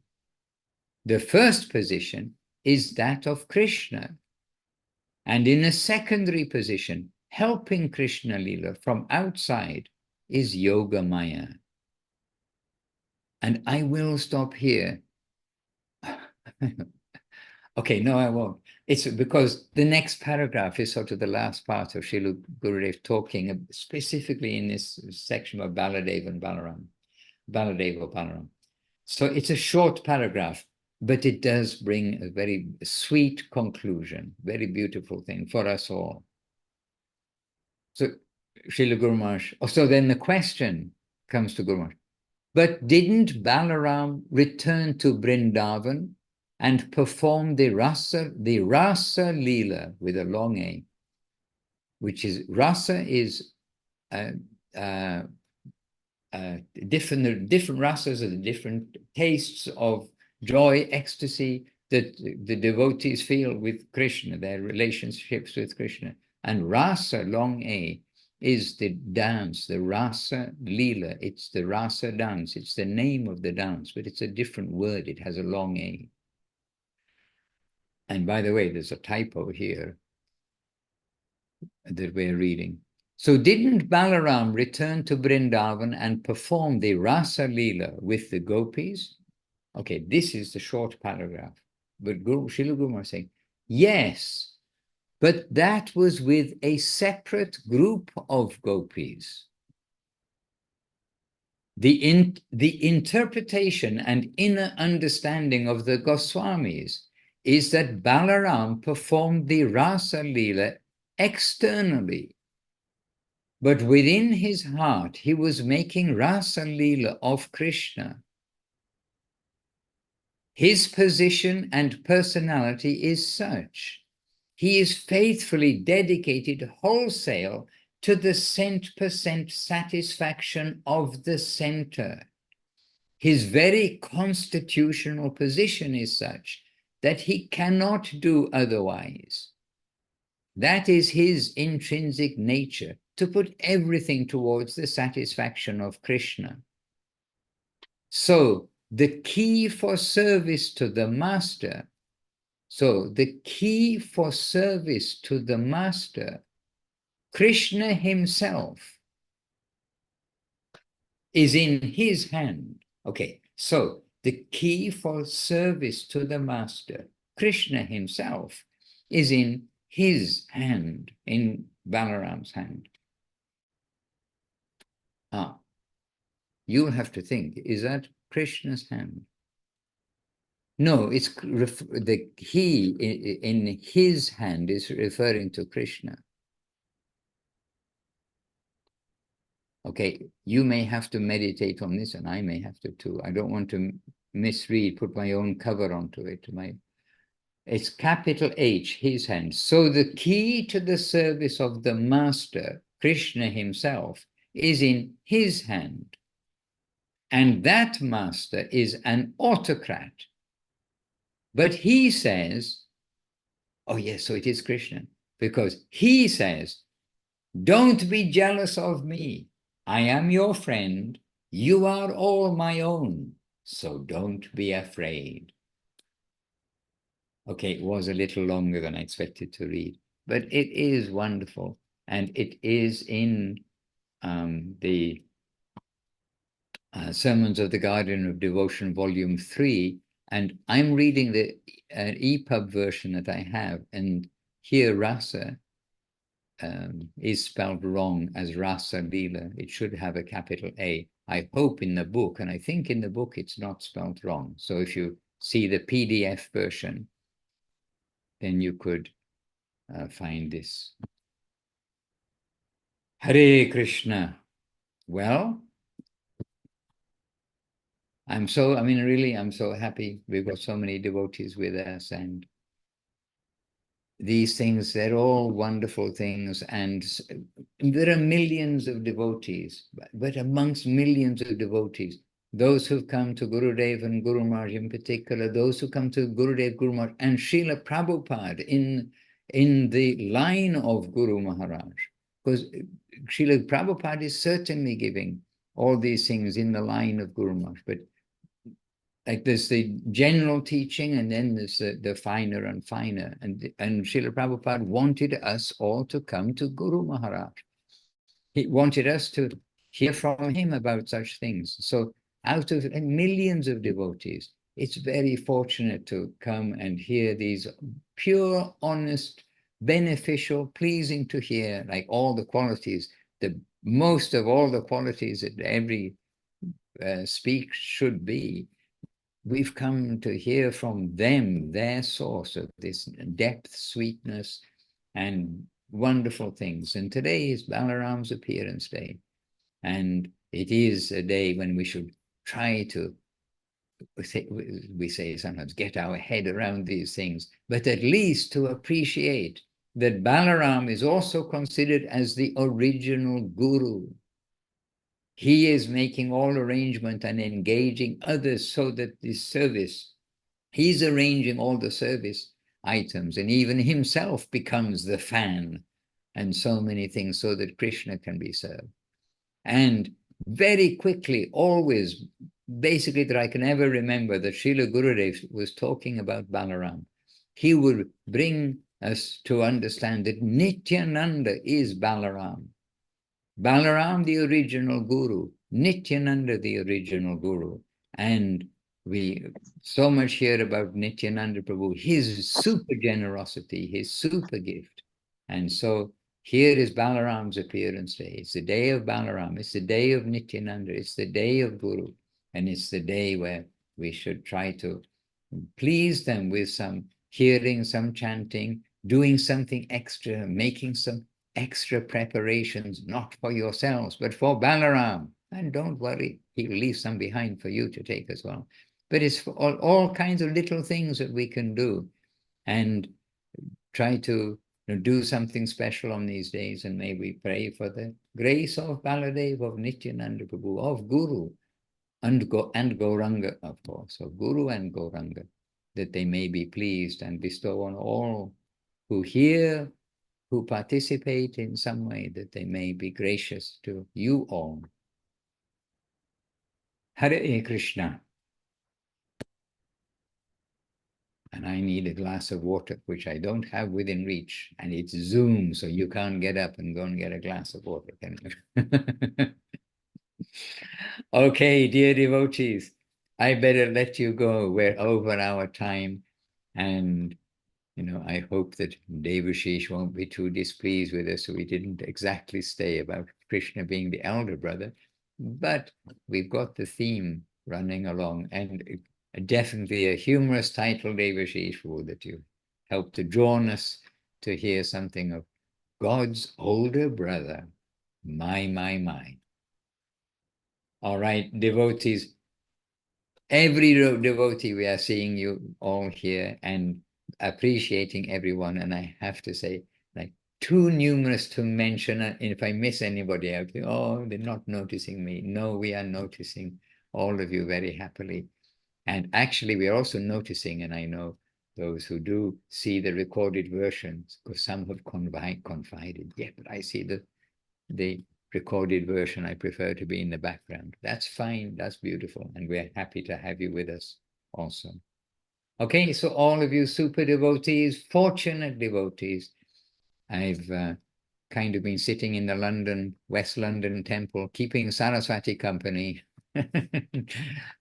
The first position is that of Krishna, and in a secondary position, helping Krishna Lila from outside, is Yogamaya. And I will stop here. Okay, no, I won't. It's because the next paragraph is sort of the last part of Srila Gurudev talking specifically in this section of Baladev and Balaram, Baladev or Balaram. So it's a short paragraph, but it does bring a very sweet conclusion, very beautiful thing for us all. So Srila Guru Maharaj, so then the question comes to Guru Maharaj, but didn't Balaram return to Vrindavan and perform the rasa lila with a long A, which is rasa is different rasas are the different tastes of joy, ecstasy that the devotees feel with Krishna, their relationships with Krishna. And rasa, long A, is the dance, the rasa lila. It's the rasa dance. It's the name of the dance, but it's a different word. It has a long A. And by the way, there's a typo here that we're reading. So didn't Balaram return to Vrindavan and perform the Rasa Leela with the gopis? Okay, this is the short paragraph. But Srila Guru Maharaj is saying, yes, but that was with a separate group of gopis. The interpretation and inner understanding of the Goswamis is that Balaram performed the Rasa Leela externally, but within his heart he was making Rasa Leela of Krishna. His position and personality is such. He is faithfully dedicated wholesale to the 100% satisfaction of the center. His very constitutional position is such that he cannot do otherwise. That is his intrinsic nature, to put everything towards the satisfaction of Krishna. So the key for service to the master, Krishna himself is in his hand. Okay, so the key for service to the master, Krishna himself, is in his hand, in Balaram's hand. You'll have to think, is that Krishna's hand? No, it's the he in his hand is referring to Krishna. Okay, you may have to meditate on this, and I may have to too. I don't want to misread, put my own cover onto it. It's capital H, his hand. So the key to the service of the master, Krishna himself, is in his hand. And that master is an autocrat. But he says, oh yes, so it is Krishna. Because he says, don't be jealous of me. I am your friend. You are all my own. So don't be afraid. Okay, it was a little longer than I expected to read, but it is wonderful. And it is in the Sermons of the Guardian of Devotion, Volume 3. And I'm reading the EPUB version that I have. And here Rasa is spelled wrong as Rasa Lila. It should have a capital A. I hope in the book, and I think in the book it's not spelled wrong. So if you see the PDF version, then you could find this. Hare Krishna. Well, I'm so happy. We've got so many devotees with us, and these things, they're all wonderful things. And there are millions of devotees, but amongst millions of devotees, those who've come to Gurudev and Guru Maharaj in particular, those who come to Gurudev, Guru Maharaj, and Srila Prabhupada in the line of Guru Maharaj. Because Srila Prabhupada is certainly giving all these things in the line of Guru Maharaj, but like there's the general teaching, and then there's the finer and finer. And Srila Prabhupada wanted us all to come to Guru Maharaj. He wanted us to hear from him about such things. So out of millions of devotees, it's very fortunate to come and hear these pure, honest, beneficial, pleasing to hear, like all the qualities, the most of all the qualities that every speak should be. We've come to hear from them, their source of this depth, sweetness, and wonderful things. And today is Balaram's appearance day. And it is a day when we should try to, we say sometimes, get our head around these things, but at least to appreciate that Balaram is also considered as the original guru. He is making all arrangement and engaging others so that this service, he's arranging all the service items, and even himself becomes the fan and so many things so that Krishna can be served. And very quickly, always, basically that I can ever remember, that Srila Gurudev was talking about Balaram. He would bring us to understand that Nityananda is Balaram. Balaram, the original guru, Nityananda, the original guru. And we so much hear about Nityananda Prabhu, his super generosity, his super gift. And so here is Balaram's appearance day. It's the day of Balaram. It's the day of Nityananda. It's the day of Guru. And it's the day where we should try to please them with some hearing, some chanting, doing something extra, making some extra preparations, not for yourselves, but for Balaram. And don't worry, he'll leave some behind for you to take as well. But it's for all kinds of little things that we can do, and try to do something special on these days. And may we pray for the grace of Baladev, of Nityananda Prabhu, of Guru, and Gauranga, of course, of Guru and Gauranga, that they may be pleased and bestow on all who hear, who participate in some way, that they may be gracious to you all. Hare Krishna. And I need a glass of water, which I don't have within reach. And it's Zoom, so you can't get up and go and get a glass of water, can you? Okay, dear devotees, I better let you go. We're over our time. And I hope that Devashish won't be too displeased with us. We didn't exactly stay about Krishna being the elder brother, but we've got the theme running along, and definitely a humorous title, Devashish, that you helped to drawn us to hear something of God's older brother. My. All right, devotees, every devotee, we are seeing you all here and appreciating everyone. And I have to say, like, too numerous to mention. And if I miss anybody, I'll think, oh, they're not noticing me. No, we are noticing all of you very happily. And actually, we are also noticing, and I know those who do see the recorded versions, because some have confided, yeah, but I see the recorded version. I prefer to be in the background. That's fine. That's beautiful. And we're happy to have you with us also. Okay, so all of you super devotees, fortunate devotees, I've kind of been sitting in the West London temple, keeping Saraswati company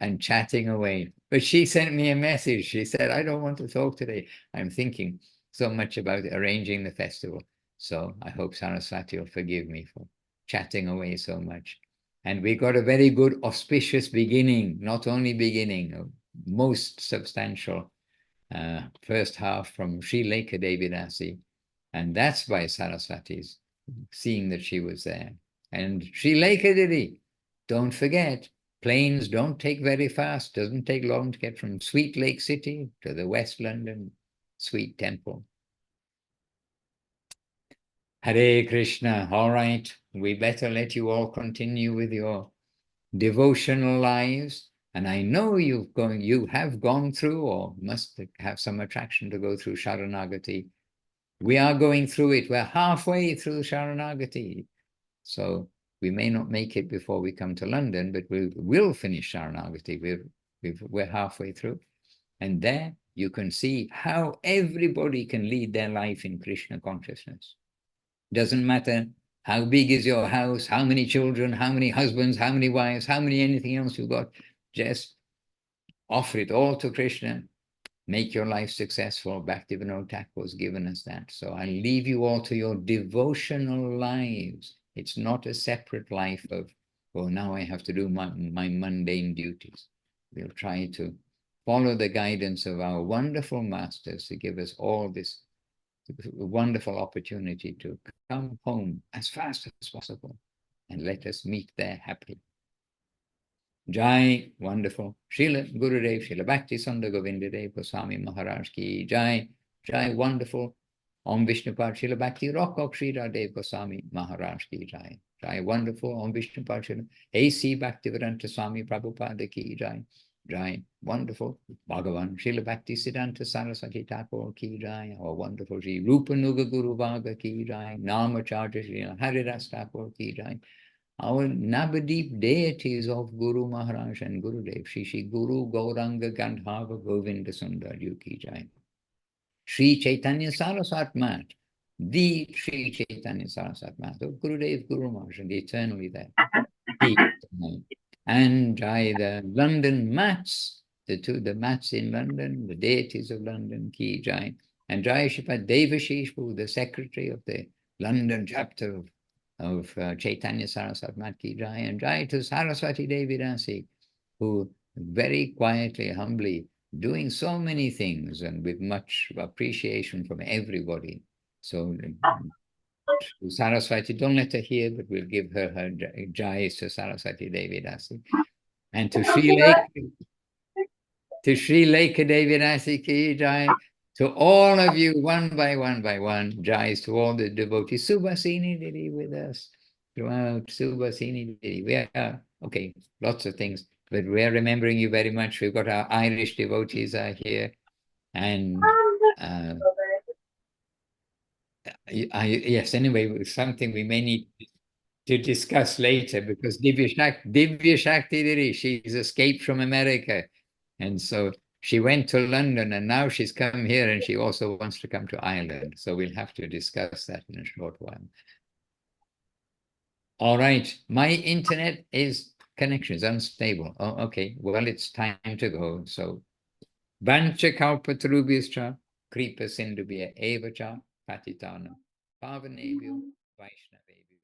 and chatting away. But she sent me a message. She said, I don't want to talk today. I'm thinking so much about arranging the festival. So I hope Saraswati will forgive me for chatting away so much. And we got a very good auspicious beginning, not only beginning, a most substantial first half from Srilekha Devidasi. And that's by Saraswati's seeing that she was there. And Srilekha Didi, don't forget, planes don't take very fast, doesn't take long to get from Sweet Lake City to the West London Sweet Temple. Hare Krishna. All right, we better let you all continue with your devotional lives. And I know you have gone through or must have some attraction to go through Sharanagati. We are going through it. We're halfway through Sharanagati. So we may not make it before we come to London, but we will finish Sharanagati. We're halfway through. And there you can see how everybody can lead their life in Krishna consciousness. Doesn't matter how big is your house, how many children, how many husbands, how many wives, how many anything else you've got. Just offer it all to Krishna. Make your life successful. Bhaktivinoda Thakur has given us that. So I leave you all to your devotional lives. It's not a separate life of, oh, now I have to do my mundane duties. We'll try to follow the guidance of our wonderful masters to give us all this wonderful opportunity to come home as fast as possible and let us meet there happily. Jai, wonderful. Srila Gurudev, Srila Bhakti Sunda Govindadev Goswami Maharaj ki Jai, Jai, wonderful. Om Vishnupad Srila Bhakti Rock Srila Dev Goswami Maharaj ki Jai, Jai, wonderful. Om Vishnupad Srila A.C. Bhaktivedanta Swami Prabhupada ki Jai, Jai, wonderful. Bhagavan Srila Bhakti Siddhanta Saraswati Thakur ki Jai, or wonderful Sri Rupa Nuga Guru Bhaga ki Jai, Namacharya Srila Haridas Thakur ki Jai. Our Navadip deities of Guru Maharaj and Gurudev, Shri Guru Gauranga Gandhava Govinda Sundar Yuki Jai. Sri Chaitanya Saraswat Math, the Sri Chaitanya Saraswat Math of Gurudev Guru Maharaj, and eternally there. And Jai, the London Mats, the Mats in London, the deities of London, Ki Jai. And Jai Shripat Devashishpu, the secretary of the London chapter of Chaitanya Saraswat Math ki Jai, and Jai to Saraswati Devi Dasi, who very quietly, humbly, doing so many things and with much appreciation from everybody. So Saraswati, don't let her hear, but we'll give her Jai to Saraswati Devi Dasi. And to Srilekha Devi Dasi ki Jai. To all of you, one by one, Jais to all the devotees. Subhasini Didi with us throughout. Subhasini Didi. We are, okay, lots of things, but we're remembering you very much. We've got our Irish devotees are here. And yes, anyway, something we may need to discuss later, because Divya Shakti Didi, she's escaped from America. And so she went to London and now she's come here and she also wants to come to Ireland. So we'll have to discuss that in a short while. All right. My internet connection is unstable. Oh, okay. Well, it's time to go. So Vancha Kalpatarubhyascha Kripa Sindhubhya Evacha Patitana Pavanebhyo Vaishnavebhyo